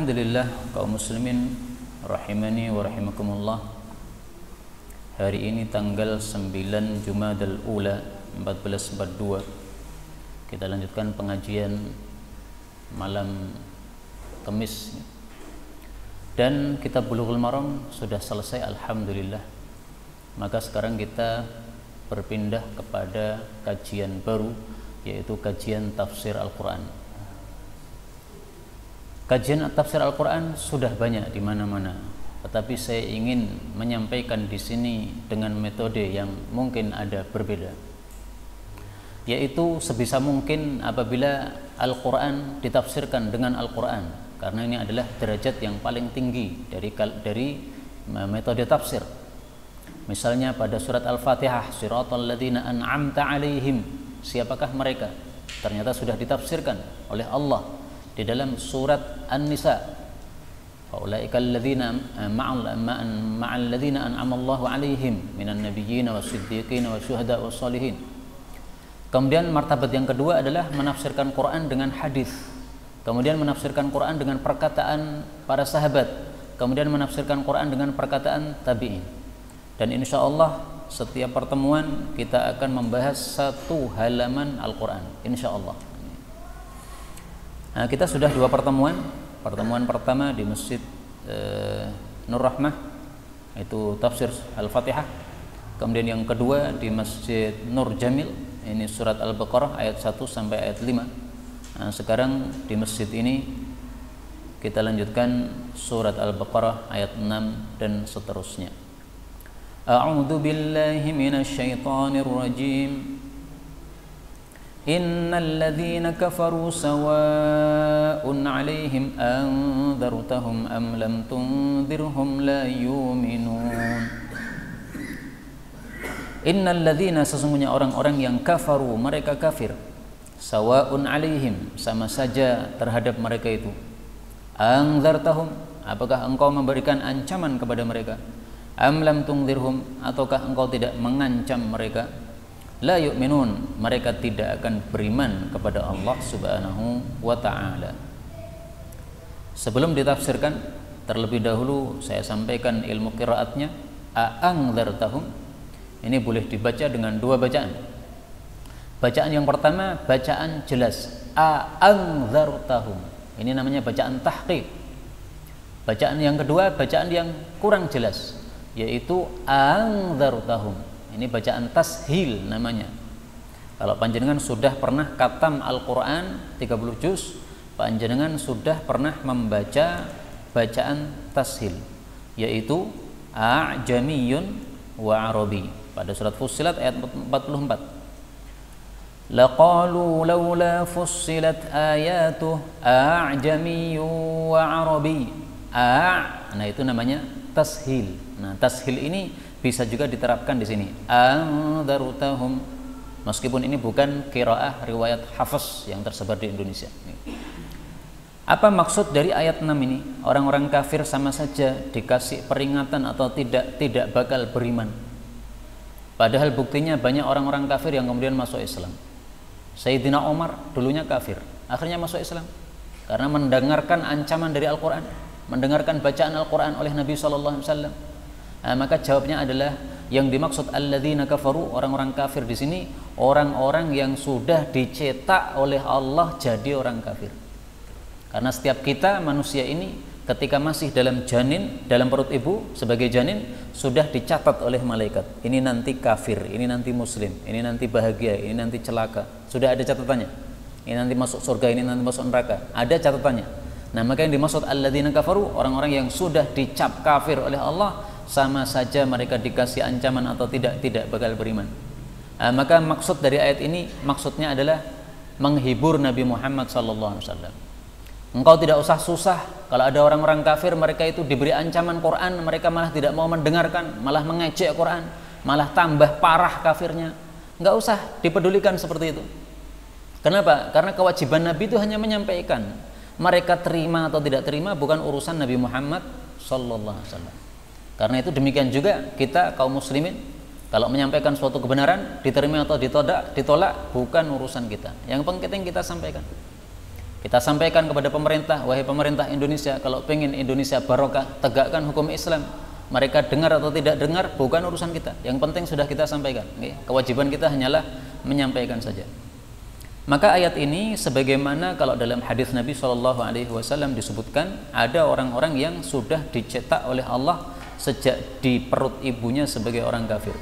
Alhamdulillah kaum muslimin rahimani wa rahimakumullah. Hari ini tanggal 9 Jumadal Ula 1442. Kita lanjutkan pengajian malam Kamis. Dan kitab Bulughul Maram sudah selesai alhamdulillah. Maka sekarang kita berpindah kepada kajian baru, yaitu kajian tafsir Al-Qur'an. Kajian tafsir Al-Qur'an sudah banyak di mana-mana, tetapi saya ingin menyampaikan di sini dengan metode yang mungkin ada berbeda, yaitu sebisa mungkin apabila Al-Qur'an ditafsirkan dengan Al-Qur'an, karena ini adalah derajat yang paling tinggi dari metode tafsir. Misalnya pada surat Al-Fatihah, Shiratal ladzina an'amta 'alaihim, siapakah mereka? Ternyata sudah ditafsirkan oleh Allah di dalam surat An-Nisa, faulaikal ladzina ma'al ladzina an'ama Allahu 'alaihim minan nabiyyin was-siddiqin wasyuhada was-shalihin. Kemudian martabat yang kedua adalah menafsirkan Quran dengan hadis, kemudian menafsirkan Quran dengan perkataan para sahabat, kemudian menafsirkan Quran dengan perkataan tabi'in. Dan insya Allah setiap pertemuan kita akan membahas satu halaman Al-Quran, insya Allah. Nah, kita sudah dua pertemuan. Pertemuan pertama di Masjid Nur Rahmah, itu tafsir Al-Fatihah. Kemudian yang kedua di Masjid Nur Jamil, ini surat Al-Baqarah ayat 1 sampai ayat 5. Nah, sekarang di masjid ini kita lanjutkan surat Al-Baqarah ayat 6 dan seterusnya. A'udzu billahi minasy syaithanir rajim. Innal ladzina kafaru sawa'un 'alaihim anzartahum am lam tunzirhum la yu'minun. Innal ladzina, sesungguhnya orang-orang yang kafaru, mereka kafir, sawa'un 'alaihim, sama saja terhadap mereka itu. Anzartahum, apakah engkau memberikan ancaman kepada mereka? Am lam tunzirhum, ataukah engkau tidak mengancam mereka? La yu'minun, mereka tidak akan beriman kepada Allah Subhanahu wa ta'ala. Sebelum ditafsirkan, terlebih dahulu saya sampaikan ilmu qiraatnya. A'angzartahum, ini boleh dibaca dengan dua bacaan. Bacaan yang pertama bacaan jelas, a'angzartahum, ini namanya bacaan tahqiq. Bacaan yang kedua bacaan yang kurang jelas, yaitu a'angzartahum, ini bacaan tashil namanya. Kalau panjenengan sudah pernah khatam Al-Quran 30 juz, panjenengan sudah pernah membaca bacaan tashil, yaitu a'jamiyun wa arabi, pada surat Fussilat ayat 44. Laqalu laula fussilat ayatuh a'jamiyyun wa arabi. Nah itu namanya tashil. Nah tashil ini bisa juga diterapkan di sini. Anzartahum, meskipun ini bukan qiraah riwayat Hafs yang tersebar di Indonesia. Apa maksud dari ayat 6 ini? Orang-orang kafir sama saja dikasih peringatan atau tidak bakal beriman. Padahal buktinya banyak orang-orang kafir yang kemudian masuk Islam. Sayyidina Umar dulunya kafir, akhirnya masuk Islam karena mendengarkan ancaman dari Al-Quran, mendengarkan bacaan Al-Quran oleh Nabi SAW. Maka jawabnya adalah yang dimaksud alladzina kafaru, orang-orang kafir di sini orang-orang yang sudah dicetak oleh Allah jadi orang kafir. Karena setiap kita manusia ini ketika masih dalam janin, dalam perut ibu sebagai janin, sudah dicatat oleh malaikat. Ini nanti kafir, ini nanti muslim, ini nanti bahagia, ini nanti celaka. Sudah ada catatannya. Ini nanti masuk surga, ini nanti masuk neraka. Ada catatannya. Nah, maka yang dimaksud alladzina kafaru, orang-orang yang sudah dicap kafir oleh Allah, sama saja mereka dikasih ancaman atau tidak bakal beriman. Maka maksud dari ayat ini, maksudnya adalah menghibur Nabi Muhammad SAW. Engkau tidak usah susah. Kalau ada orang-orang kafir, mereka itu diberi ancaman Quran, mereka malah tidak mau mendengarkan, malah mengejek Quran, malah tambah parah kafirnya. Enggak usah dipedulikan seperti itu. Kenapa? Karena kewajiban Nabi itu hanya menyampaikan. Mereka terima atau tidak terima bukan urusan Nabi Muhammad SAW. Karena itu demikian juga kita kaum muslimin, kalau menyampaikan suatu kebenaran, diterima atau ditolak bukan urusan kita. Yang penting kita sampaikan. Kita sampaikan kepada pemerintah, wahai pemerintah Indonesia, kalau pengen Indonesia barokah, tegakkan hukum Islam. Mereka dengar atau tidak dengar bukan urusan kita. Yang penting sudah kita sampaikan. Kewajiban kita hanyalah menyampaikan saja. Maka ayat ini sebagaimana kalau dalam hadis Nabi SAW disebutkan, ada orang-orang yang sudah dicetak oleh Allah sejak di perut ibunya sebagai orang kafir.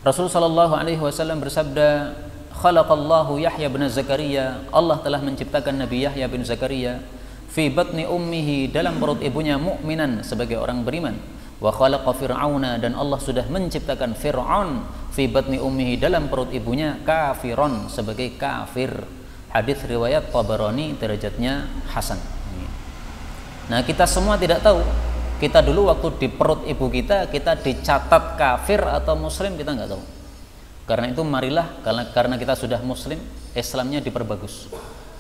Rasul SAW bersabda, khalaqallahu Yahya bin Zakaria, Allah telah menciptakan Nabi Yahya bin Zakaria fi batni ummihi, dalam perut ibunya, mu'minan, sebagai orang beriman. Wa khalaqa fir'auna, dan Allah sudah menciptakan Fir'aun fi batni ummihi, dalam perut ibunya, kafiron, sebagai kafir. Hadis riwayat Tabarani, derajatnya hasan. Nah, kita semua tidak tahu. Kita dulu waktu di perut ibu kita dicatat kafir atau muslim, kita nggak tahu. Karena itu marilah, karena kita sudah muslim, Islamnya diperbagus.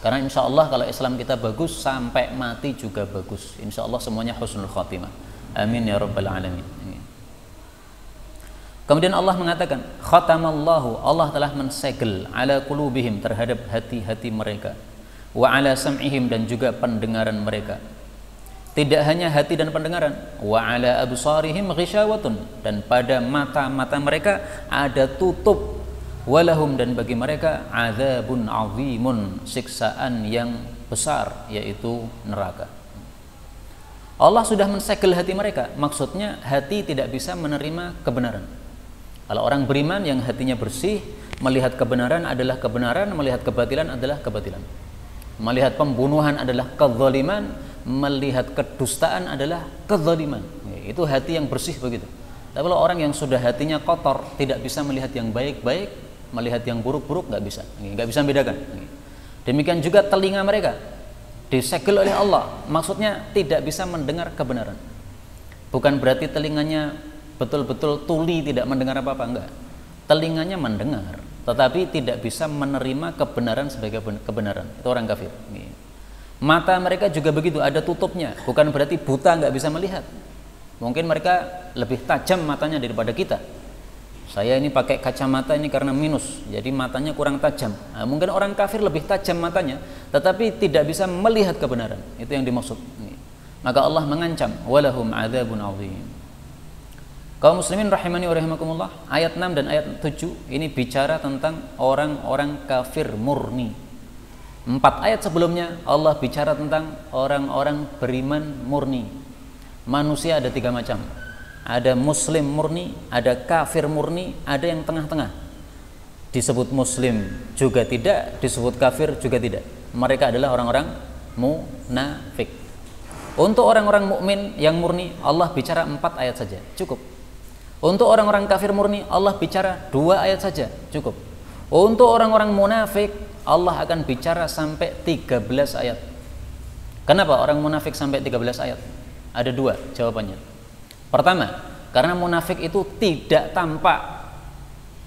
Karena insya Allah kalau Islam kita bagus, sampai mati juga bagus. Insya Allah semuanya husnul khatimah. Amin ya rabbal alamin. Kemudian Allah mengatakan, khatamallahu, Allah telah mensegel ala qulubihim, terhadap hati-hati mereka, wa ala sam'ihim, dan juga pendengaran mereka. Tidak hanya hati dan pendengaran, wa ala absarihim ghisyawatun, dan pada mata-mata mereka ada tutup, walahum, dan bagi mereka azabun azimun, siksaan yang besar, yaitu neraka. Allah sudah mensegel hati mereka, maksudnya hati tidak bisa menerima kebenaran. Kalau orang beriman yang hatinya bersih, melihat kebenaran adalah kebenaran, melihat kebatilan adalah kebatilan. Melihat pembunuhan adalah kezaliman, melihat kedustaan adalah kezaliman. Itu hati yang bersih begitu. Tapi kalau orang yang sudah hatinya kotor, tidak bisa melihat yang baik-baik, melihat yang buruk-buruk, nggak bisa membedakan. Demikian juga telinga mereka disegel oleh Allah, maksudnya tidak bisa mendengar kebenaran. Bukan berarti telinganya betul-betul tuli, tidak mendengar apa-apa, enggak. Telinganya mendengar, tetapi tidak bisa menerima kebenaran sebagai kebenaran. Itu orang kafir. Mata mereka juga begitu, ada tutupnya. Bukan berarti buta, nggak bisa melihat. Mungkin mereka lebih tajam matanya daripada kita. Saya ini pakai kacamata ini karena minus, jadi matanya kurang tajam. Nah, mungkin orang kafir lebih tajam matanya, tetapi tidak bisa melihat kebenaran. Itu yang dimaksud. Maka Allah mengancam, walahum adzabun azim. Kaum muslimin rahimani wa rahimakumullah, ayat 6 dan ayat 7 ini bicara tentang orang-orang kafir murni. 4 ayat sebelumnya Allah bicara tentang orang-orang beriman murni. Manusia ada 3 macam. Ada muslim murni, ada kafir murni, ada yang tengah-tengah. Disebut muslim juga tidak, disebut kafir juga tidak. Mereka adalah orang-orang munafik. Untuk orang-orang mukmin yang murni, Allah bicara 4 ayat saja, cukup. Untuk orang-orang kafir murni, Allah bicara 2 ayat saja, cukup. Untuk orang-orang munafik, Allah akan bicara sampai 13 ayat. Kenapa orang munafik sampai 13 ayat? Ada 2 jawabannya. Pertama, karena munafik itu tidak tampak.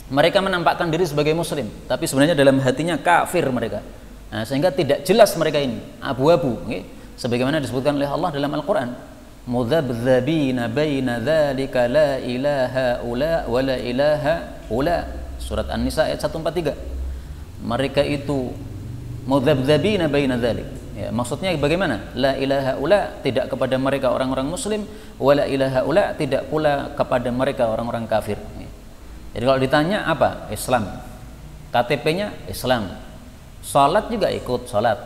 Mereka menampakkan diri sebagai muslim, tapi sebenarnya dalam hatinya kafir mereka. Nah, sehingga tidak jelas mereka ini, abu-abu. Sebagaimana disebutkan oleh Allah dalam Al-Quran, mudzabdzabina baina dzalika la ilaha ula wa la ilaha ula. Surat An-Nisa ayat 143. Mereka itu mudzabdzabina baina dzalik. Ya, maksudnya bagaimana? La ilaha ula, tidak kepada mereka orang-orang muslim, wa la ilaha ula, tidak pula kepada mereka orang-orang kafir. Jadi kalau ditanya apa? Islam. KTP-nya Islam. Salat juga ikut salat.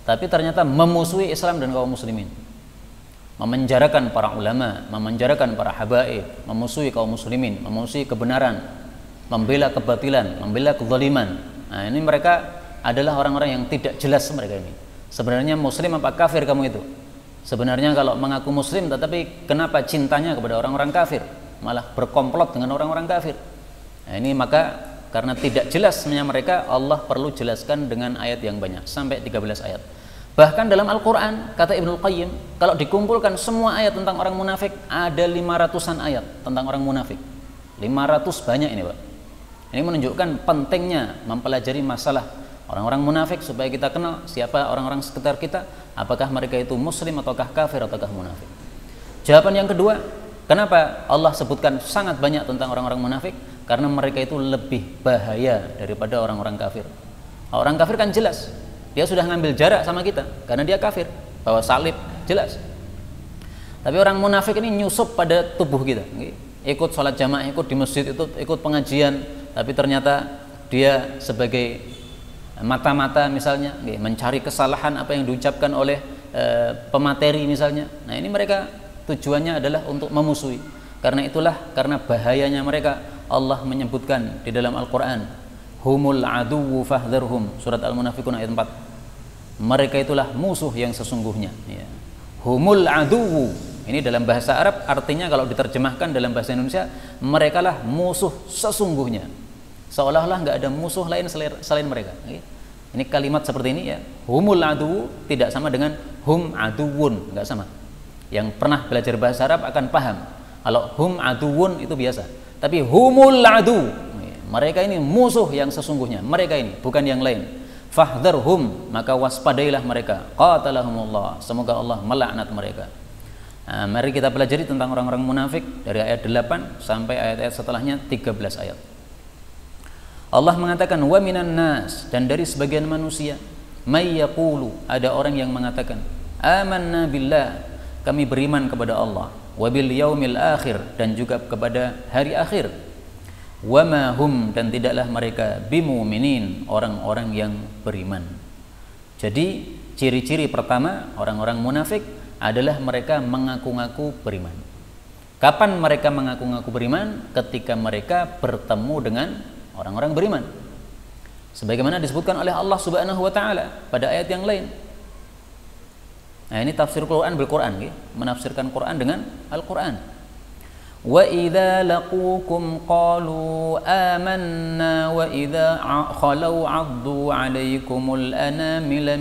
Tapi ternyata memusuhi Islam dan kaum muslimin. Memenjarakan para ulama, memenjarakan para habaib, memusuhi kaum muslimin, memusuhi kebenaran, membela kebatilan, membela kezaliman. Nah, ini mereka adalah orang-orang yang tidak jelas mereka ini. Sebenarnya muslim apa kafir kamu itu? Sebenarnya kalau mengaku muslim, tetapi kenapa cintanya kepada orang-orang kafir? Malah berkomplot dengan orang-orang kafir. Nah, ini maka karena tidak jelasnya mereka, Allah perlu jelaskan dengan ayat yang banyak, sampai 13 ayat. Bahkan dalam Al-Quran, kata Ibnul Qayyim, kalau dikumpulkan semua ayat tentang orang munafik, ada 500-an ayat tentang orang munafik. 500 banyak ini, Pak. Ini menunjukkan pentingnya mempelajari masalah orang-orang munafik supaya kita kenal siapa orang-orang sekitar kita, apakah mereka itu muslim ataukah kafir ataukah munafik. Jawaban yang kedua, kenapa Allah sebutkan sangat banyak tentang orang-orang munafik? karena mereka itu lebih bahaya daripada orang-orang kafir. Orang kafir kan jelas, dia sudah ngambil jarak sama kita karena dia kafir, bawa salib, jelas. Tapi orang munafik ini nyusup pada tubuh kita, ikut sholat jamaah, ikut di masjid, ikut pengajian, tapi ternyata dia sebagai mata-mata misalnya, mencari kesalahan apa yang diucapkan oleh pemateri misalnya. Nah ini mereka tujuannya adalah untuk memusuhi. Karena itulah, karena bahayanya mereka, Allah menyebutkan di dalam Al-Quran, humul aduwu fahdharhum, surat Al-Munafiqun ayat 4. Mereka itulah musuh yang sesungguhnya, ya. Humul aduwu, ini dalam bahasa Arab artinya kalau diterjemahkan dalam bahasa Indonesia, mereka lah musuh sesungguhnya, seolah-olah nggak ada musuh lain selain mereka. Ini kalimat seperti ini ya, humul aduwu tidak sama dengan hum aduwun, nggak sama. Yang pernah belajar bahasa Arab akan paham kalau hum aduwun itu biasa, tapi humul adu, mereka ini musuh yang sesungguhnya, mereka ini bukan yang lain. Fahdharhum, maka waspadailah mereka, qatalahumullah, semoga Allah melaknat mereka. Nah, mari kita pelajari tentang orang-orang munafik dari ayat 8 sampai ayat-ayat setelahnya 13 ayat. Allah mengatakan wa minan nas, dan dari sebagian manusia, may yaqulu, ada orang yang mengatakan amanna billah, kami beriman kepada Allah, wa bil yaumil akhir, dan juga kepada hari akhir, wa ma hum, dan tidaklah mereka bimu'minin, orang-orang yang beriman. Jadi ciri-ciri pertama orang-orang munafik adalah mereka mengaku-ngaku beriman. Kapan mereka mengaku-ngaku beriman? Ketika mereka bertemu dengan orang-orang beriman, sebagaimana disebutkan oleh Allah Subhanahu wa taala pada ayat yang lain. Nah, ini tafsir Quran bil Quran, menafsirkan Quran dengan Al-Quran. Wa idza laqukum qalu amanna wa idza khalau 'addu 'alaikumul anamila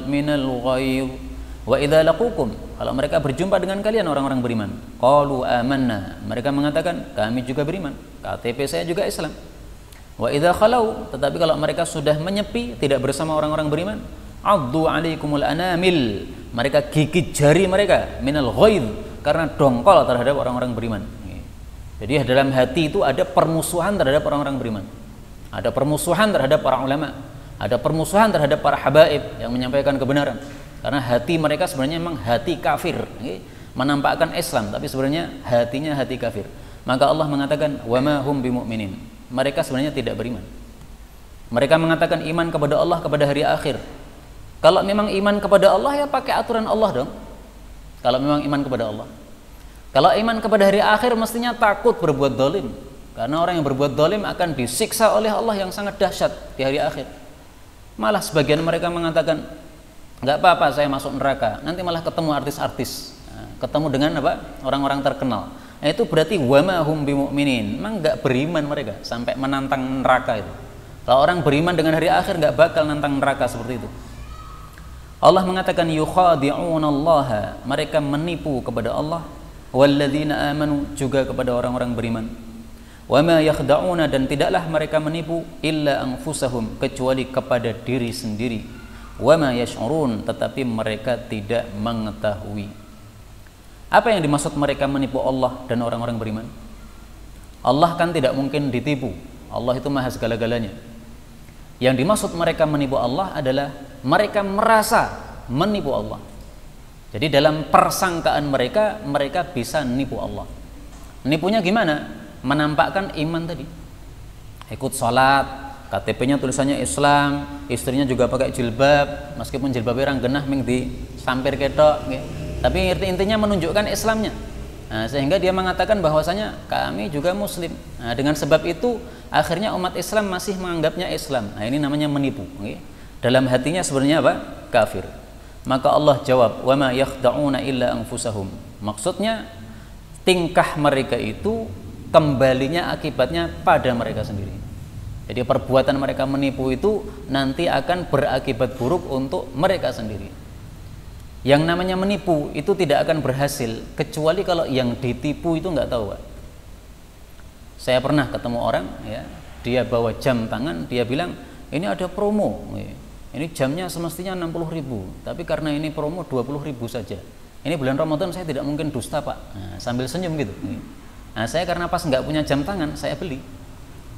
minal ghaidh. Wa idza laqukum, kalau mereka berjumpa dengan kalian orang-orang beriman, qalu amanna, mereka mengatakan kami juga beriman, KTP saya juga Islam. Wa idza khalau, tetapi kalau mereka sudah menyepi tidak bersama orang-orang beriman, 'addu 'alaikumul anamil, mereka gigit jari mereka minal ghaidh, karena dongkol terhadap orang-orang beriman. Jadi dalam hati itu ada permusuhan terhadap orang-orang beriman, ada permusuhan terhadap para ulama, ada permusuhan terhadap para habaib yang menyampaikan kebenaran, karena hati mereka sebenarnya memang hati kafir, menampakkan Islam tapi sebenarnya hatinya hati kafir. Maka Allah mengatakan wa ma hum bimu'minin, mereka sebenarnya tidak beriman. Mereka mengatakan iman kepada Allah, kepada hari akhir. Kalau memang iman kepada Allah ya pakai aturan Allah dong. Kalau memang iman kepada Allah, kalau iman kepada hari akhir mestinya takut berbuat dolim, karena orang yang berbuat dolim akan disiksa oleh Allah yang sangat dahsyat di hari akhir. Malah sebagian mereka mengatakan nggak apa-apa saya masuk neraka, nanti malah ketemu artis-artis, ketemu dengan apa, orang-orang terkenal. Nah, itu berarti wama hum bimu'minin, memang nggak beriman mereka sampai menantang neraka itu. Kalau orang beriman dengan hari akhir nggak bakal nantang neraka seperti itu. Allah mengatakan yukhadi'unallaha, mereka menipu kepada Allah, walladzina amanu, juga kepada orang-orang beriman. Wa ma yakhda'una, dan tidaklah mereka menipu illa anfusahum, kecuali kepada diri sendiri. Wa ma yash'urun, tetapi mereka tidak mengetahui. Apa yang dimaksud mereka menipu Allah dan orang-orang beriman? Allah kan tidak mungkin ditipu, Allah itu maha segala-galanya. Yang dimaksud mereka menipu Allah adalah mereka merasa menipu Allah. Jadi dalam persangkaan mereka, mereka bisa nipu Allah. Nipunya gimana? Menampakkan iman tadi, ikut sholat, KTP-nya tulisannya Islam, istrinya juga pakai jilbab, meskipun jilbabnya orang genah ming di sampir ketok, tapi intinya menunjukkan Islamnya. Nah, sehingga dia mengatakan bahwasanya kami juga Muslim. Nah, dengan sebab itu akhirnya umat Islam masih menganggapnya Islam. Nah, ini namanya menipu. Dalam hatinya sebenarnya apa? Kafir. Maka Allah jawab, wa ma yakhda'una illa anfusahum. Maksudnya tingkah mereka itu kembalinya akibatnya pada mereka sendiri. Jadi perbuatan mereka menipu itu nanti akan berakibat buruk untuk mereka sendiri. Yang namanya menipu itu tidak akan berhasil kecuali kalau yang ditipu itu nggak tahu, Pak. Saya pernah ketemu orang, ya, dia bawa jam tangan, dia bilang ini ada promo, ini jamnya semestinya 60.000, tapi karena ini promo 20.000 saja. Ini bulan Ramadan saya tidak mungkin dusta, Pak. Nah, sambil senyum gitu. Nah, saya karena pas nggak punya jam tangan, saya beli.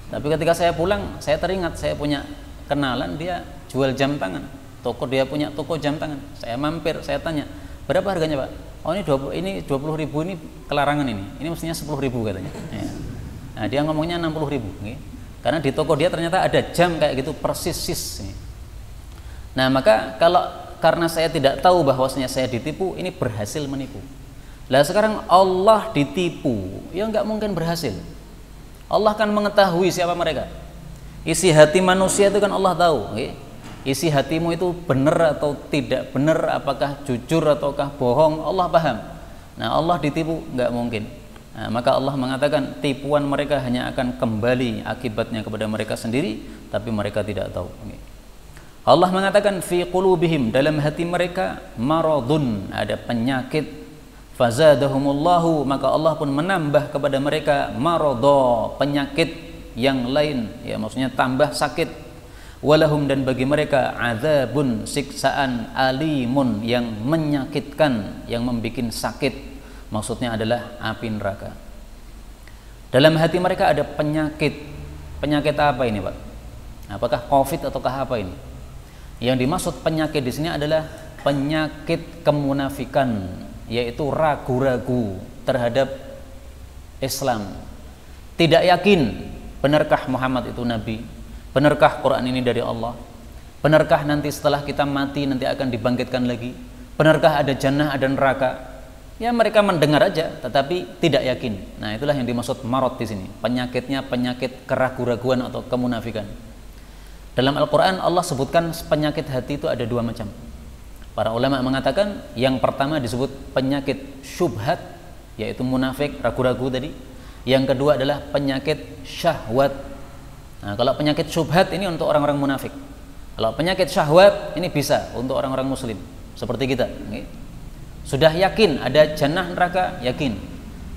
Tapi ketika saya pulang, saya teringat saya punya kenalan dia jual jam tangan. Dia punya toko jam tangan. Saya mampir, saya tanya, "Berapa harganya, Pak?" "Oh, ini 20.000, ini kelarangan ini. Ini mestinya 10.000 katanya." Ya. Nah, dia ngomongnya 60.000, gitu. Karena di toko dia ternyata ada jam kayak gitu persis. Nah, maka karena saya tidak tahu bahwasanya saya ditipu, ini berhasil menipu. Lah sekarang Allah ditipu, ya nggak mungkin berhasil. Allah kan mengetahui siapa mereka. Isi hati manusia itu kan Allah tahu. Okay? Isi hatimu itu benar atau tidak benar, apakah jujur ataukah bohong, Allah paham. Nah, Allah ditipu nggak mungkin. Nah, maka Allah mengatakan tipuan mereka hanya akan kembali akibatnya kepada mereka sendiri, tapi mereka tidak tahu. Okay? Allah mengatakan fi qulubihim, dalam hati mereka maradun, ada penyakit. Fazadahumullahu, maka Allah pun menambah kepada mereka maradha, penyakit yang lain, ya maksudnya tambah sakit. Walahum, dan bagi mereka azabun, siksaan alimun, yang menyakitkan, yang membikin sakit, maksudnya adalah api neraka. Dalam hati mereka ada penyakit. Penyakit apa ini, Pak? Apakah COVID ataukah apa ini? Yang dimaksud penyakit di sini adalah penyakit kemunafikan, yaitu ragu-ragu terhadap Islam, tidak yakin benarkah Muhammad itu nabi, benarkah Quran ini dari Allah, benarkah nanti setelah kita mati nanti akan dibangkitkan lagi, benarkah ada jannah, ada neraka. Ya mereka mendengar aja tetapi tidak yakin. Nah, itulah yang dimaksud marad di sini. Penyakitnya penyakit keraguan-raguan atau kemunafikan. Dalam Al-Quran Allah sebutkan penyakit hati itu ada dua macam. Para ulama mengatakan yang pertama disebut penyakit syubhat, yaitu munafik, ragu-ragu tadi. Yang kedua adalah penyakit syahwat. Nah, kalau penyakit syubhat ini untuk orang-orang munafik. Kalau penyakit syahwat ini bisa untuk orang-orang muslim seperti kita. Sudah yakin ada jannah neraka, yakin,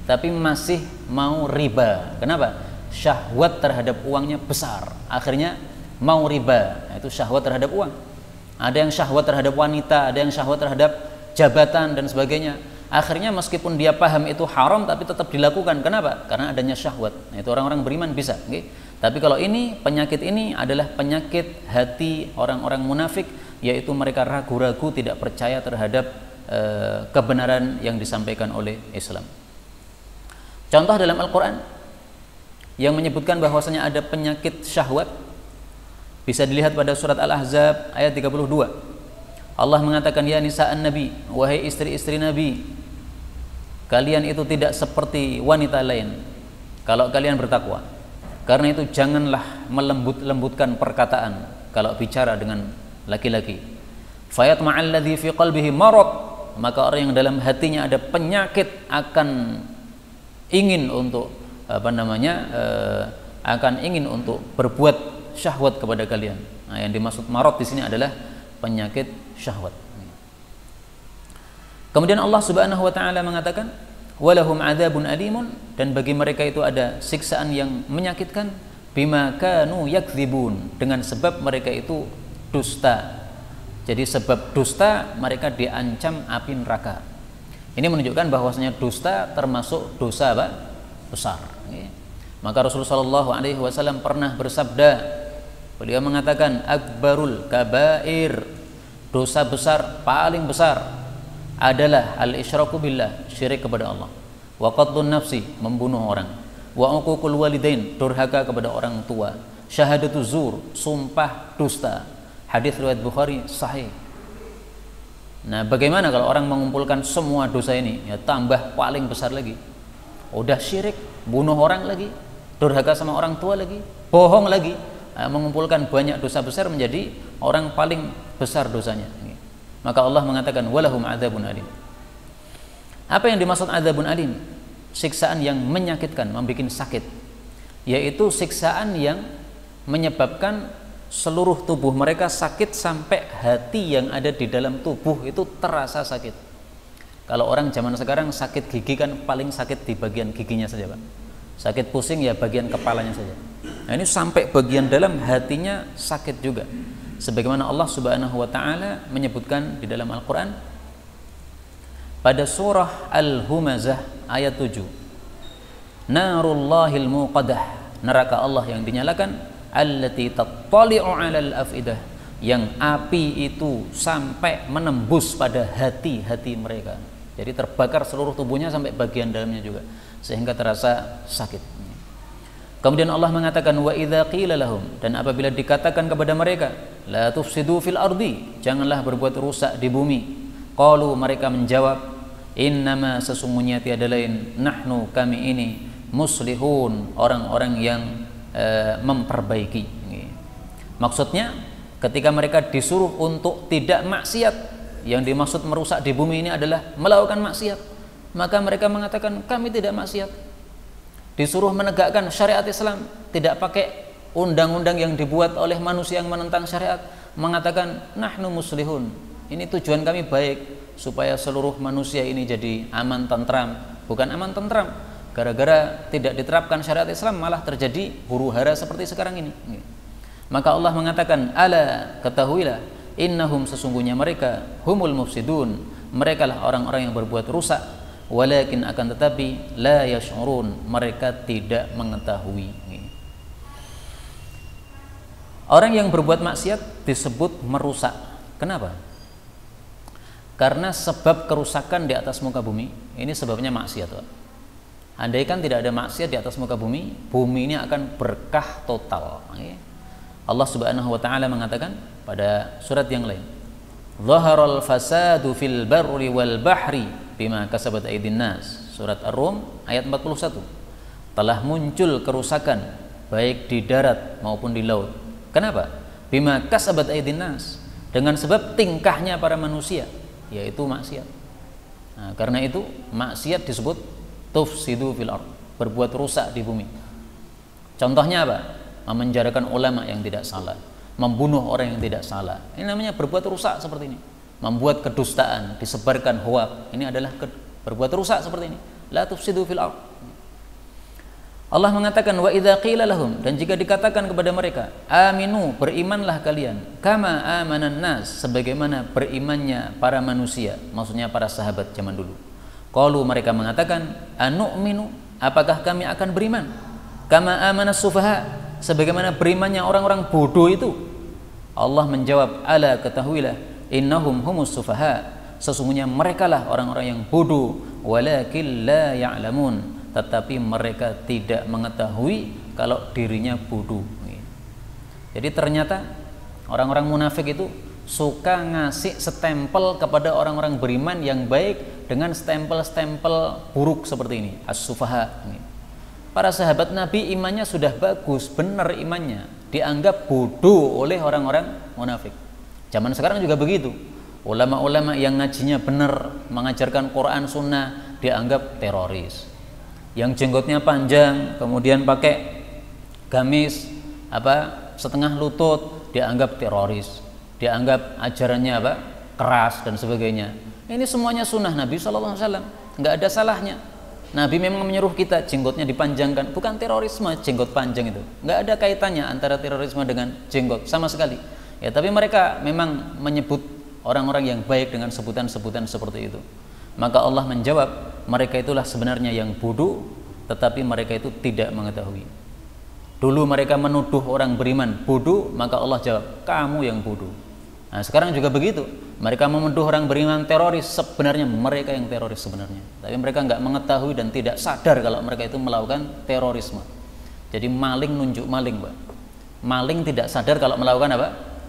tapi masih mau riba. Kenapa? Syahwat terhadap uangnya besar, akhirnya mau riba. Nah, itu syahwat terhadap uang. Ada yang syahwat terhadap wanita, ada yang syahwat terhadap jabatan dan sebagainya. Akhirnya meskipun dia paham itu haram tapi tetap dilakukan. Kenapa? Karena adanya syahwat. Nah, itu orang-orang beriman bisa. Okay? Tapi kalau ini, penyakit ini adalah penyakit hati orang-orang munafik, yaitu mereka ragu-ragu, tidak percaya terhadap kebenaran yang disampaikan oleh Islam. Contoh dalam Al-Quran yang menyebutkan bahwasanya ada penyakit syahwat bisa dilihat pada surat Al-Ahzab ayat 32. Allah mengatakan, ya nisa'an nabi, wahai istri-istri nabi, kalian itu tidak seperti wanita lain kalau kalian bertakwa. Karena itu janganlah melembut-lembutkan perkataan kalau bicara dengan laki-laki. Fayatma'alladzi fi qalbihi marad, maka orang yang dalam hatinya ada penyakit akan ingin untuk akan ingin untuk berbuat syahwat kepada kalian. Nah, yang dimaksud marad di sini adalah penyakit syahwat. Kemudian Allah Subhanahu wa taala mengatakan, walahum adzabun alimun, dan bagi mereka itu ada siksaan yang menyakitkan, bima kanu yakdzibun, dengan sebab mereka itu dusta. Jadi sebab dusta mereka diancam api neraka. Ini menunjukkan bahwasanya dusta termasuk dosa apa? Besar. Maka Rasulullah SAW pernah bersabda, beliau mengatakan, akbarul kabair, dosa besar paling besar adalah al-isyraku billah, syirik kepada Allah, wa qatlun nafsi, membunuh orang, wa uququl walidain, durhaka kepada orang tua, syahadatu zur, sumpah dusta. Hadis riwayat Bukhari sahih. Nah, bagaimana kalau orang mengumpulkan semua dosa ini, ya tambah paling besar lagi. Udah syirik, bunuh orang lagi, durhaka sama orang tua lagi, bohong lagi, mengumpulkan banyak dosa besar menjadi orang paling besar dosanya. Maka Allah mengatakan walahum adzabun alim. Apa yang dimaksud adzabun alim? Siksaan yang menyakitkan, membuat sakit, yaitu siksaan yang menyebabkan seluruh tubuh mereka sakit sampai hati yang ada di dalam tubuh itu terasa sakit. Kalau orang zaman sekarang sakit gigi kan paling sakit di bagian giginya saja, Pak. Sakit pusing ya bagian kepalanya saja. Nah, ini sampai bagian dalam hatinya sakit juga. Sebagaimana Allah Subhanahu wa taala menyebutkan di dalam Al-Qur'an pada surah Al-Humazah ayat 7. Narullahil muqadah, neraka Allah yang dinyalakan, allati tattali'u 'alal afidah, yang api itu sampai menembus pada hati-hati mereka. Jadi terbakar seluruh tubuhnya sampai bagian dalamnya juga, sehingga terasa sakit. Kemudian Allah mengatakan, wa idza qila lahum, dan apabila dikatakan kepada mereka, la tufsidu fil ardi, janganlah berbuat rusak di bumi. Qalu, mereka menjawab, innama, sesungguhnya tiada lain, nahnu, kami ini, muslihun, orang-orang yang memperbaiki. Maksudnya ketika mereka disuruh untuk tidak maksiat, yang dimaksud merusak di bumi ini adalah melakukan maksiat, maka mereka mengatakan kami tidak maksiat. Disuruh menegakkan syariat Islam, tidak pakai undang-undang yang dibuat oleh manusia yang menentang syariat, mengatakan nahnu muslihun, ini tujuan kami baik supaya seluruh manusia ini jadi aman tentram. Bukan aman tentram, gara-gara tidak diterapkan syariat Islam malah terjadi huru-hara seperti sekarang ini. Maka Allah mengatakan, ala, ketahuilah, innahum, sesungguhnya mereka, humul mufsidun, mereka lah orang-orang yang berbuat rusak, walakin, akan tetapi, la yash'urun, mereka tidak mengetahui. Orang yang berbuat maksiat disebut merusak. Kenapa? Karena sebab kerusakan di atas muka bumi ini sebabnya maksiat. Andaikan tidak ada maksiat di atas muka bumi, bumi ini akan berkah total. Allah Subhanahu wa taala mengatakan pada surat yang lain, "Dhaharal fasadu fil barri wal bahri bima kasabat aydin nas." Surat Ar-Rum ayat 41. Telah muncul kerusakan baik di darat maupun di laut. Kenapa? Bima kasabat aydin nas, dengan sebab tingkahnya para manusia, yaitu maksiat. Nah, karena itu maksiat disebut tufsidu fil ard, berbuat rusak di bumi. Contohnya apa? Memenjarakan ulama yang tidak salah, membunuh orang yang tidak salah. Ini namanya berbuat rusak seperti ini. Membuat kedustaan, disebarkan hoak. Ini adalah berbuat rusak seperti ini. La tufsidu fil ard. Allah mengatakan, wa idza qila lahum, dan jika dikatakan kepada mereka, aminu, berimanlah kalian, kama amanan nas, sebagaimana berimannya para manusia, maksudnya para sahabat zaman dulu. Qalu, mereka mengatakan, anu'minu, apakah kami akan beriman? Kama amanas sufaha, sebagaimana berimannya orang-orang bodoh itu. Allah menjawab, ala, ketahuilah, innahum humus sufaha, sesungguhnya merekalah orang-orang yang bodoh, walakin la ya'lamun, tetapi mereka tidak mengetahui kalau dirinya bodoh. Jadi ternyata orang-orang munafik itu suka ngasih stempel kepada orang-orang beriman yang baik dengan stempel-stempel buruk seperti ini, as-sufaha. Para sahabat Nabi imannya sudah bagus, benar imannya, dianggap bodoh oleh orang-orang munafik. Zaman sekarang juga begitu. Ulama-ulama yang ngajinya benar, mengajarkan Quran Sunnah, dianggap teroris. Yang jenggotnya panjang, kemudian pakai gamis setengah lutut, dianggap teroris, dianggap ajarannya keras dan sebagainya. Ini semuanya sunnah Nabi SAW, nggak ada salahnya. Nabi memang menyuruh kita jenggotnya dipanjangkan, bukan terorisme jenggot panjang itu, nggak ada kaitannya antara terorisme dengan jenggot sama sekali. Ya, tapi mereka memang menyebut orang-orang yang baik dengan sebutan-sebutan seperti itu. Maka Allah menjawab, mereka itulah sebenarnya yang bodoh, tetapi mereka itu tidak mengetahui. Dulu mereka menuduh orang beriman bodoh, maka Allah jawab, kamu yang bodoh. Nah, sekarang juga begitu. Mereka menuduh orang beriman teroris, sebenarnya mereka yang teroris sebenarnya. Tapi mereka nggak mengetahui dan tidak sadar kalau mereka itu melakukan terorisme. Jadi maling nunjuk maling, Pak. Maling tidak sadar kalau melakukan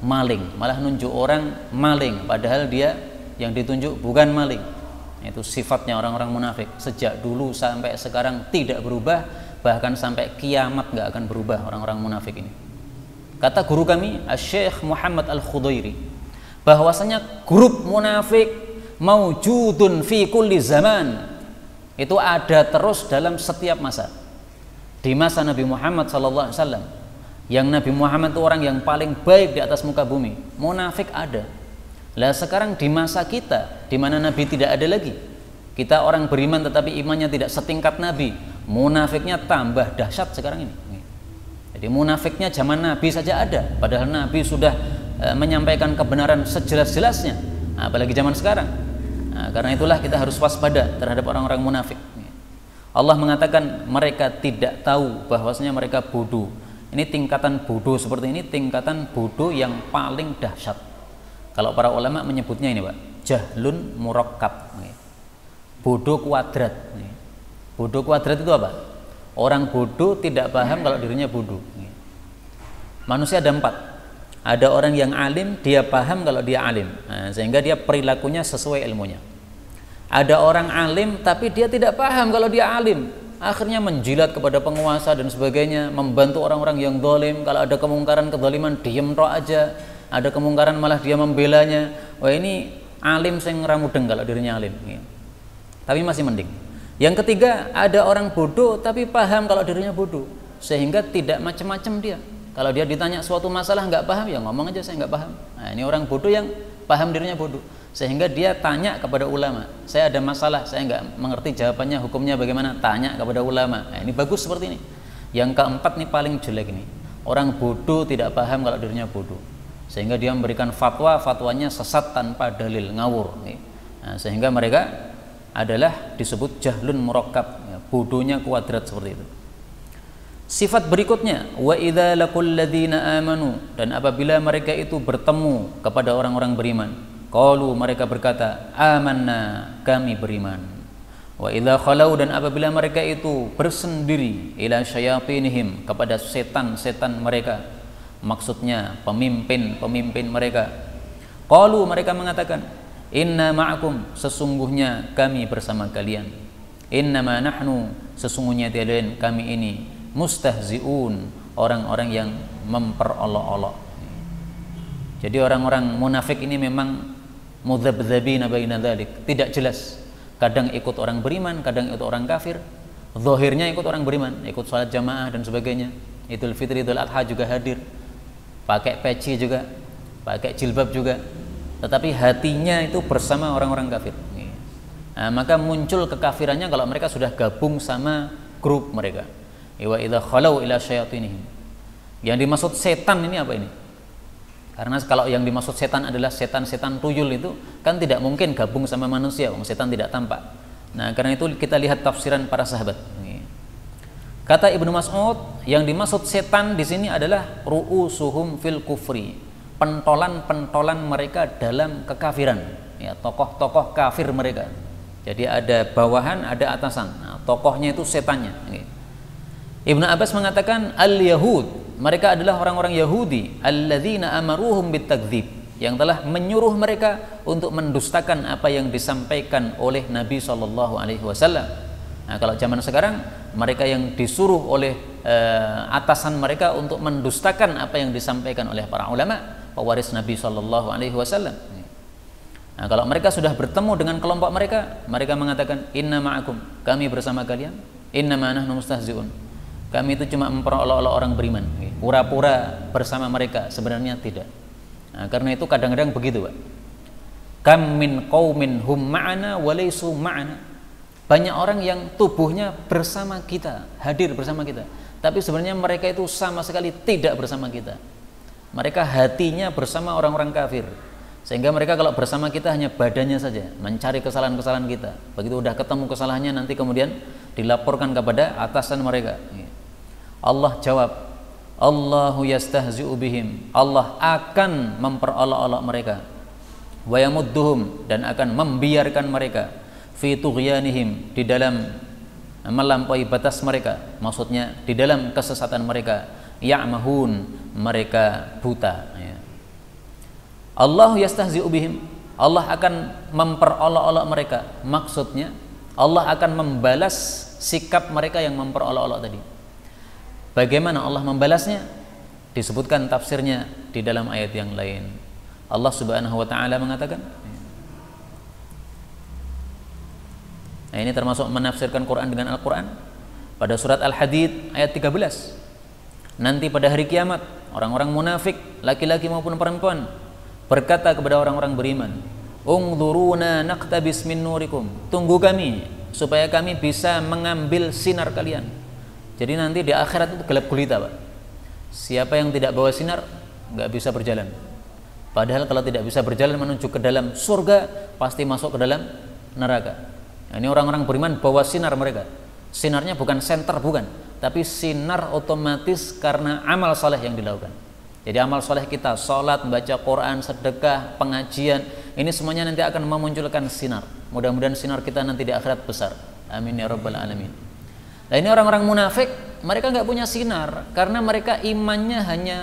maling, malah nunjuk orang maling, padahal dia yang ditunjuk bukan maling. Itu sifatnya orang-orang munafik, sejak dulu sampai sekarang tidak berubah, bahkan sampai kiamat nggak akan berubah orang-orang munafik ini. Kata guru kami, Syekh Muhammad Al-Khudairi, bahwasanya grup munafik maujudun fi kulli zaman, itu ada terus dalam setiap masa. Di masa Nabi Muhammad SAW, yang Nabi Muhammad itu orang yang paling baik di atas muka bumi, munafik ada. Lah sekarang di masa kita, di mana Nabi tidak ada lagi, kita orang beriman tetapi imannya tidak setingkat Nabi, munafiknya tambah dahsyat sekarang ini. Jadi munafiknya zaman Nabi saja ada, padahal Nabi sudah menyampaikan kebenaran sejelas-jelasnya, apalagi zaman sekarang. Nah, karena itulah kita harus waspada terhadap orang-orang munafik. Allah mengatakan mereka tidak tahu bahwasanya mereka bodoh. Ini tingkatan bodoh seperti ini, tingkatan bodoh yang paling dahsyat. Kalau para ulama menyebutnya ini, Pak, jahlun murakkab. Bodoh kuadrat. Bodoh kuadrat itu apa? Orang bodoh tidak paham kalau dirinya bodoh. Manusia ada 4. Ada orang yang alim, dia paham kalau dia alim. Nah, sehingga dia perilakunya sesuai ilmunya. Ada orang alim tapi dia tidak paham kalau dia alim, akhirnya menjilat kepada penguasa dan sebagainya, membantu orang-orang yang zalim. Kalau ada kemungkaran kezaliman diem tok aja, ada kemungkaran malah dia membelanya. Wah, ini alim sing ramudeng kalau dirinya alim. Tapi masih mending. Yang ketiga, ada orang bodoh tapi paham kalau dirinya bodoh, sehingga tidak macam-macam dia. Kalau dia ditanya suatu masalah nggak paham, ya ngomong aja saya nggak paham. Nah, ini orang bodoh yang paham dirinya bodoh, sehingga dia tanya kepada ulama, saya ada masalah, saya nggak mengerti jawabannya, hukumnya bagaimana, tanya kepada ulama. Nah, ini bagus seperti ini. Yang keempat nih paling jelek ini, orang bodoh tidak paham kalau dirinya bodoh, sehingga dia memberikan fatwa, fatwanya sesat tanpa dalil, ngawur. Nah, sehingga mereka adalah disebut jahlun murakkab, bodohnya kuadrat seperti itu. Sifat berikutnya, wa idza laqul ladzina amanu, dan apabila mereka itu bertemu kepada orang-orang beriman, qalu, mereka berkata, amanna, kami beriman. Wa idza khalau, dan apabila mereka itu bersendiri, ila syayatinihim, kepada setan-setan mereka, maksudnya pemimpin-pemimpin mereka, qalu, mereka mengatakan, inna ma'akum, sesungguhnya kami bersama kalian. Innama nahnu, sesungguhnya tiada lain kami ini, mustahzi'un, orang-orang yang memperolok-olok. Jadi orang-orang munafik ini memang mudzabdzabina baina dzalik, tidak jelas. Kadang ikut orang beriman, kadang ikut orang kafir. Zahirnya ikut orang beriman, ikut salat jamaah dan sebagainya. Idul Fitri, Idul Adha juga hadir. Pakai peci juga, pakai jilbab juga. Tetapi hatinya itu bersama orang-orang kafir. Nah, maka muncul kekafirannya kalau mereka sudah gabung sama grup mereka. Wa idza khalau ila syayatinihim. Yang dimaksud setan ini apa ini? Karena kalau yang dimaksud setan adalah setan-setan tuyul, itu kan tidak mungkin gabung sama manusia, setan tidak tampak. Nah, karena itu kita lihat tafsiran para sahabat. Kata Ibnu Mas'ud, yang dimaksud setan di sini adalah ru'usuhum fil kufri, pentolan-pentolan mereka dalam kekafiran, ya, tokoh-tokoh kafir mereka. Jadi ada bawahan, ada atasan. Nah, tokohnya itu setannya. Ibnu Abbas mengatakan al-Yahud, mereka adalah orang-orang Yahudi, alladzina amaruhum bitakdzib, yang telah menyuruh mereka untuk mendustakan apa yang disampaikan oleh Nabi SAW. Nah, kalau zaman sekarang mereka yang disuruh oleh atasan mereka untuk mendustakan apa yang disampaikan oleh para ulama pewaris Nabi SAW. Nah, kalau mereka sudah bertemu dengan kelompok mereka, mereka mengatakan inna ma'akum, kami bersama kalian, inna ma'nahnu mustahzi'un, kami itu cuma memperolok-olok orang beriman, pura-pura bersama mereka, sebenarnya tidak. Nah, karena itu kadang-kadang begitu, Pak. Kam min qaumin hum ma'ana wa laysu ma'ana. Banyak orang yang tubuhnya bersama kita, hadir bersama kita, tapi sebenarnya mereka itu sama sekali tidak bersama kita. Mereka hatinya bersama orang-orang kafir, sehingga mereka kalau bersama kita hanya badannya saja, mencari kesalahan-kesalahan kita. Begitu udah ketemu kesalahannya, nanti kemudian dilaporkan kepada atasan mereka. Allah jawab, Allahu yastahzi'u bihim, Allah akan memperolok-olok mereka, wa yamudduhum, dan akan membiarkan mereka, fi tughyanihim, di dalam melampaui batas mereka, maksudnya di dalam kesesatan mereka, ya'mahun, mereka buta. Allahu yastahzi'u bihim, Allah akan memperolok-olok mereka, maksudnya Allah akan membalas sikap mereka yang memperolok-olok tadi. Bagaimana Allah membalasnya? Disebutkan tafsirnya di dalam ayat yang lain. Allah Subhanahu wa taala mengatakan, nah, ini termasuk menafsirkan Quran dengan Al-Quran. Pada surat Al-Hadid ayat 13, nanti pada hari kiamat orang-orang munafik, laki-laki maupun perempuan, berkata kepada orang-orang beriman, ungduruna naqtabis min nurikum, tunggu kami supaya kami bisa mengambil sinar kalian. Jadi nanti di akhirat itu gelap gulita, Pak. Siapa yang tidak bawa sinar nggak bisa berjalan. Padahal kalau tidak bisa berjalan menuju ke dalam surga, pasti masuk ke dalam neraka. Nah, ini orang-orang beriman bawa sinar mereka. Sinarnya bukan senter, bukan, tapi sinar otomatis karena amal soleh yang dilakukan. Jadi amal soleh kita, sholat, membaca Quran, sedekah, pengajian, ini semuanya nanti akan memunculkan sinar. Mudah-mudahan sinar kita nanti di akhirat besar. Amin ya rabbal alamin. Nah ini orang-orang munafik, mereka nggak punya sinar karena mereka imannya hanya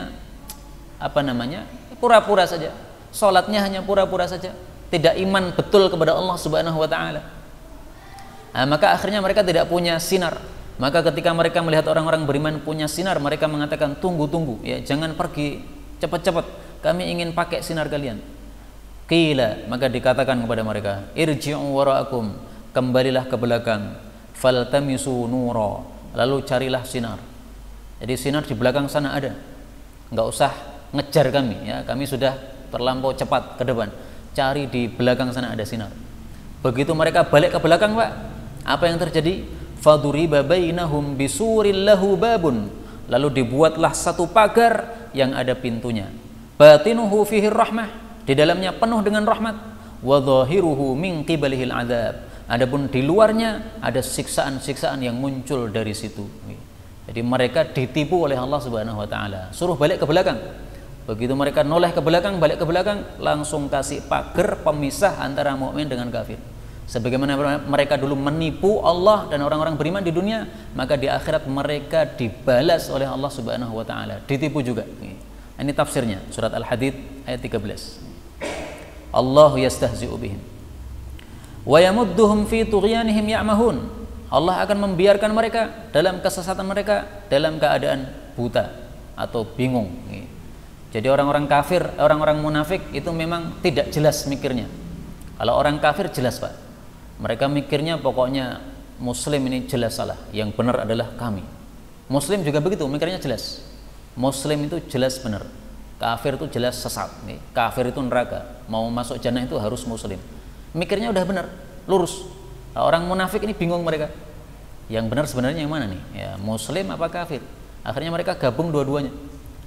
pura-pura saja. Sholatnya hanya pura-pura saja, tidak iman betul kepada Allah Subhanahu wa taala. Nah, maka akhirnya mereka tidak punya sinar. Maka ketika mereka melihat orang-orang beriman punya sinar, mereka mengatakan, tunggu, ya, jangan pergi cepat-cepat, kami ingin pakai sinar kalian. Qila, maka dikatakan kepada mereka, irji'u wara'akum, kembalilah ke belakang, faltamisu nura, lalu carilah sinar. Jadi sinar di belakang sana ada, nggak usah ngejar kami, ya, kami sudah terlampau cepat ke depan, cari di belakang sana ada sinar. Begitu mereka balik ke belakang, Pak, apa yang terjadi? Faduriba bainahum bisuril lahu babun, lalu dibuatlah satu pagar yang ada pintunya. Batinuhu fihi rahmah, di dalamnya penuh dengan rahmat. Wa dhahiruhu min qibalihil adzab, adapun di luarnya ada siksaan-siksaan yang muncul dari situ. Jadi mereka ditipu oleh Allah Subhanahu wa taala, suruh balik ke belakang. Begitu mereka noleh ke belakang, balik ke belakang, langsung kasih pagar pemisah antara mukmin dengan kafir. Sebagaimana mereka dulu menipu Allah dan orang-orang beriman di dunia, maka di akhirat mereka dibalas oleh Allah Subhanahu wa taala, ditipu juga. Ini tafsirnya surat Al-Hadid ayat 13. Allahu yastahzi'u bihim wa yamudduhum fi tughyanihim ya'mahun. Allah akan membiarkan mereka dalam kesesatan mereka, dalam keadaan buta atau bingung. Jadi orang-orang kafir, orang-orang munafik itu memang tidak jelas mikirnya. Kalau orang kafir jelas, Pak. Mereka mikirnya pokoknya Muslim ini jelas salah, yang benar adalah kami. Muslim juga begitu, mikirnya jelas. Muslim itu jelas benar, kafir itu jelas sesat. Kafir itu neraka, mau masuk jannah itu harus Muslim. Mikirnya udah benar, lurus. Nah, orang munafik ini bingung mereka. Yang benar sebenarnya yang mana nih? Ya, Muslim apa kafir? Akhirnya mereka gabung dua-duanya,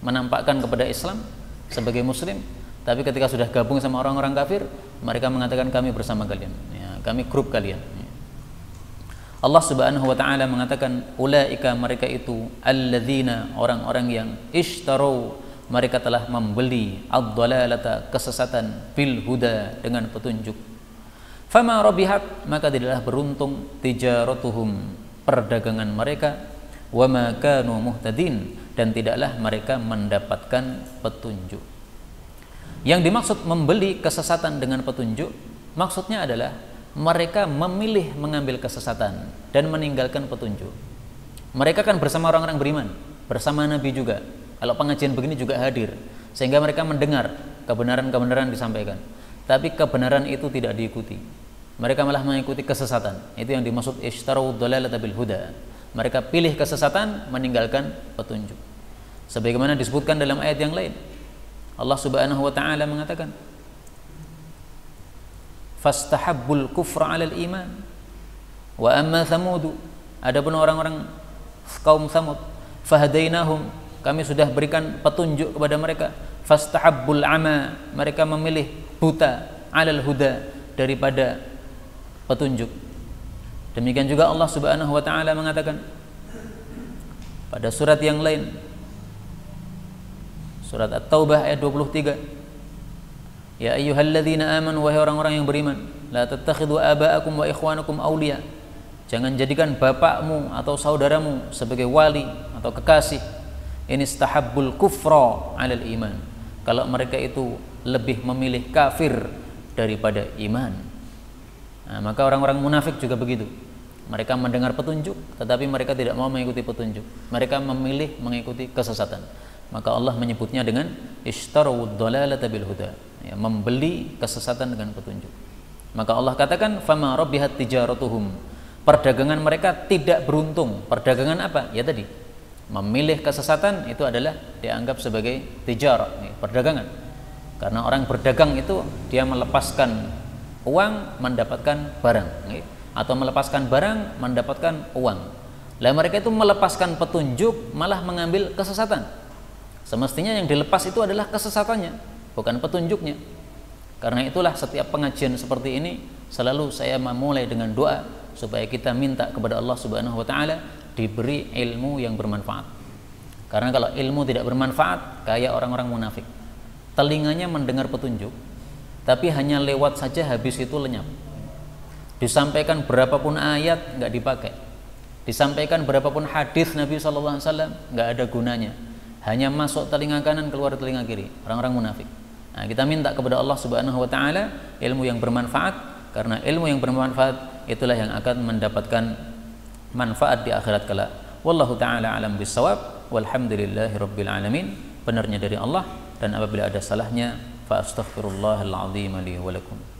menampakkan kepada Islam sebagai Muslim, tapi ketika sudah gabung sama orang-orang kafir, mereka mengatakan kami bersama kalian. Kami grup kalian. Allah Subhanahu wa taala mengatakan, ulaika, mereka itu, alladzina, orang-orang yang ishtarau, mereka telah membeli ad-dhalalata, kesesatan, bil huda, dengan petunjuk. Fama rabihat, maka tidaklah beruntung, tijaratuhum, perdagangan mereka, wa ma kanu muhtadin, dan tidaklah mereka mendapatkan petunjuk. Yang dimaksud membeli kesesatan dengan petunjuk, maksudnya adalah mereka memilih mengambil kesesatan dan meninggalkan petunjuk. Mereka kan bersama orang-orang beriman, bersama Nabi juga. Kalau pengajian begini juga hadir, sehingga mereka mendengar kebenaran-kebenaran disampaikan. Tapi kebenaran itu tidak diikuti. Mereka malah mengikuti kesesatan. Itu yang dimaksud ishtaru dhalalata bil huda. Mereka pilih kesesatan, meninggalkan petunjuk. Sebagaimana disebutkan dalam ayat yang lain, Allah Subhanahu wa taala mengatakan, fastahabbul kufra 'alal iman wa amma thamud, adapun orang-orang kaum Thamud, fahadainahum, kami sudah berikan petunjuk kepada mereka, fastahabbul ama, mereka memilih buta, 'alal huda, daripada petunjuk. Demikian juga Allah Subhanahu wa taala mengatakan pada surat yang lain, surat At-Taubah ayat 23, ya ayyuhalladzina amanu, wahai orang-orang yang beriman, la tattakhidhu aba'akum wa ikhwanakum awliya, jangan jadikan bapakmu atau saudaramu sebagai wali atau kekasih. Ini istahabbul kufra 'alal iman, kalau mereka itu lebih memilih kafir daripada iman. Nah, maka orang-orang munafik juga begitu. Mereka mendengar petunjuk, tetapi mereka tidak mau mengikuti petunjuk. Mereka memilih mengikuti kesesatan. Maka Allah menyebutnya dengan ishtarawud dhalalata bil huda, ya, membeli kesesatan dengan petunjuk. Maka Allah katakan, fama rabihat tijaratuhum, perdagangan mereka tidak beruntung. Perdagangan apa? Ya tadi, memilih kesesatan itu adalah dianggap sebagai tijarah, perdagangan. Karena orang berdagang itu dia melepaskan uang mendapatkan barang, atau melepaskan barang mendapatkan uang. Lah mereka itu melepaskan petunjuk malah mengambil kesesatan. Semestinya yang dilepas itu adalah kesesatannya, bukan petunjuknya. Karena itulah setiap pengajian seperti ini selalu saya memulai dengan doa, supaya kita minta kepada Allah Subhanahu wa taala diberi ilmu yang bermanfaat. Karena kalau ilmu tidak bermanfaat, kayak orang-orang munafik. Telinganya mendengar petunjuk, tapi hanya lewat saja, habis itu lenyap. Disampaikan berapapun ayat nggak dipakai. Disampaikan berapapun hadis Nabi SAW nggak ada gunanya. Hanya masuk telinga kanan, keluar telinga kiri. Orang-orang munafik. Nah, kita minta kepada Allah Subhanahu wa taala ilmu yang bermanfaat, karena ilmu yang bermanfaat itulah yang akan mendapatkan manfaat di akhirat kelak. Wallahu taala alam bissawab. Walhamdulillahirabbil alamin. Benarnya dari Allah, dan apabila ada salahnya fa astaghfirullahal azim li wa lakum.